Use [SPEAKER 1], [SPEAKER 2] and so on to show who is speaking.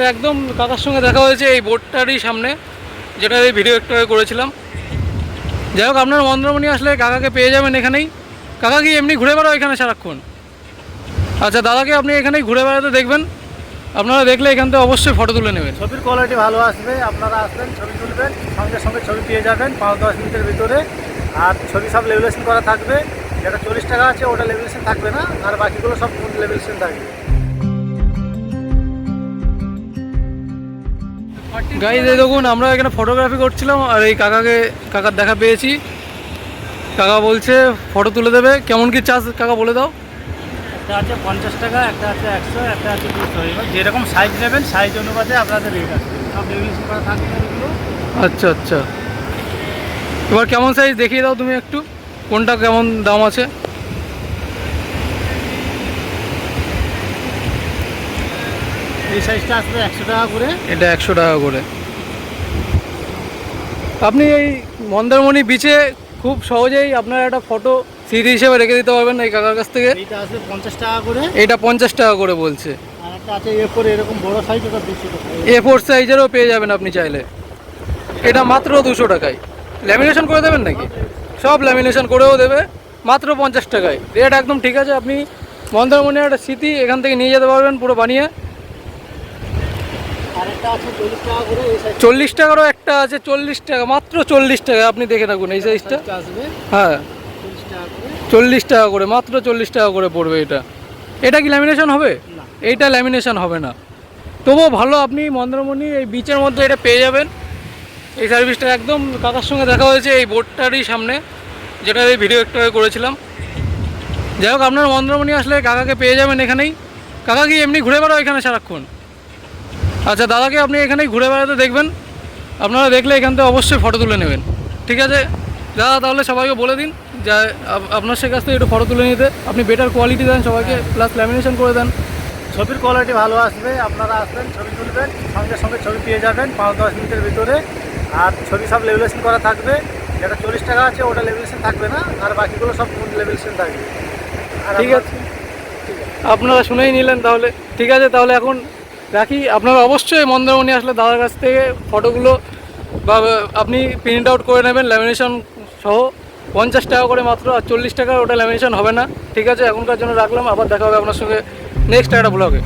[SPEAKER 1] একদম কাকার সঙ্গে দেখা হয়েছে এই বোর্ডটারই সামনে, যেটা এই ভিডিও একটু আগে করেছিলাম। যাই হোক, আপনার মন্দারমণি আসলে কাকাকে পেয়ে যাবেন এখানেই। কাকা কি এমনি ঘুরে বেড়াও এখানে সারাক্ষণ? আচ্ছা, দাদাকে আপনি এখানেই ঘুরে বেড়াতে দেখবেন। আপনারা দেখলে এখান থেকে অবশ্যই ফটো তুলে নেবেন।
[SPEAKER 2] ছবির কোয়ালিটি ভালো আসবে, আপনারা আসবেন, ছবি তুলবেন, সঙ্গে সঙ্গে ছবি পেয়ে যাবেন 5-10 মিনিটের ভিতরে। আর ছবি সব লেভেলেশন করা থাকবে, যেটা 40 টাকা আছে ওটা লেভেলেশন থাকবে না, আর বাকিগুলো সব লেভেলেশন থাকবে।
[SPEAKER 1] গাইজ এই দেখুন, আমরা এখানে ফটোগ্রাফি করছিলাম আর এই কাকার দেখা পেয়েছি। কাকা বলছে ফটো তুলে দেবে। কেমন কি চার্জ কাকা বলে দাও?
[SPEAKER 2] একটা আছে 50 টাকা, একটা আছে 100, একটা আছে 200। এবার যেরকম সাইজ নেবেন সাইজ অনুপাতে আপনাদের রেট আছে, সব লেভেলেশন করা থাকবে এগুলো।
[SPEAKER 1] আচ্ছা আচ্ছা, এবার কেমন সাইজ দেখিয়ে দাও তুমি একটু, কোনটা কেমন দাম আছে?
[SPEAKER 2] এই সাইজটা আসবে 100 টাকা করে।
[SPEAKER 1] এটা 100 টাকা করে। আপনি এই মন্দারমণি বিচে খুব সহজেই আপনার একটা ফটো স্মৃতি হিসেবে রেখে দিতে পারবেন এই কাকার কাছ থেকে।
[SPEAKER 2] এইটা আসবে 50 টাকা করে।
[SPEAKER 1] এইটা 50 টাকা করে বলছে।
[SPEAKER 2] আর একটা আছে A4 এরকম বড় সাইজ, ওটা 200 টাকা।
[SPEAKER 1] A4 সাইজেরও পেয়ে যাবেন আপনি চাইলে। এটা মাত্র 200 টাকায়। ল্যামিনেশন করে দেবেন নাকি? সব ল্যামিনেশন করেও দেবে মাত্র 50 টাকায়। রেট একদম ঠিক আছে। আপনি মন্দারমণির একটা স্মৃতি এখান থেকে নিয়ে যেতে পারবেন পুরো বানিয়ে।
[SPEAKER 2] আর একটা আছে 40 টাকা করে। এই সাইজ
[SPEAKER 1] 40 টাকারও একটা আছে, 40 টাকা, মাত্র 40 টাকা। আপনি দেখে থাকুন এই সাইজটা।
[SPEAKER 2] আসবে
[SPEAKER 1] হ্যাঁ,
[SPEAKER 2] 40 টাকা করে।
[SPEAKER 1] 40 টাকা করে, মাত্র 40 টাকা করে পড়বে এটা। এটা কি ল্যামিনেশন হবে?
[SPEAKER 2] না,
[SPEAKER 1] এইটা ল্যামিনেশন হবে না। তবুও ভালো, আপনি মন্দারমণি এই বিচের মধ্যে এটা পেয়ে যাবেন। এই সার্ভিসটা একদম কাকার সঙ্গে দেখা হয়েছে এই বোর্ডটারই সামনে, যেটা এই ভিডিও একটু আগে করেছিলাম। যাই হোক, আপনার মন্দারমণি আসলে কাকাকে পেয়ে যাবেন এখানেই। কাকা কি এমনি ঘুরে বেড়াও এখানে সারাক্ষণ? আচ্ছা, দাদাকে আপনি এখানেই ঘুরে বেড়াতে দেখবেন। আপনারা দেখলে এখান থেকে অবশ্যই ফটো তুলে নেবেন। ঠিক আছে দাদা, তাহলে সবাইকে বলে দিন যে আপনার সে কাছ থেকে একটু ফটো তুলে নিতে। আপনি বেটার কোয়ালিটি দেন সবাইকে, প্লাস ল্যামিনেশন করে দেন।
[SPEAKER 2] ছবির কোয়ালিটি ভালো আসবে, আপনারা আসবেন, ছবি তুলবেন, সঙ্গে সঙ্গে ছবি পেয়ে যাবেন 5-10 মিনিটের ভিতরে। আর ছবি সব লেভেলেশন করা থাকবে, যেটা 40 টাকা আছে ওটা লেভেলেশন থাকবে না, আর বাকিগুলো সব লেভেলেশন থাকবে।
[SPEAKER 1] ঠিক আছে, আপনারা শুনেই নিলেন তাহলে। ঠিক আছে, তাহলে এখন রাখি। আপনারা অবশ্যই মন্দারমণি আসলে দাদার কাছ থেকে ফটোগুলো বা আপনি প্রিন্ট আউট করে নেবেন ল্যামিনেশন সহ। 50 টাকা করে মাত্র, আর 40 টাকার ওটা ল্যামিনেশন হবে না। ঠিক আছে, এখনকার জন্য রাখলাম। আবার দেখা হবে আপনার সঙ্গে নেক্সট একটা ব্লগে।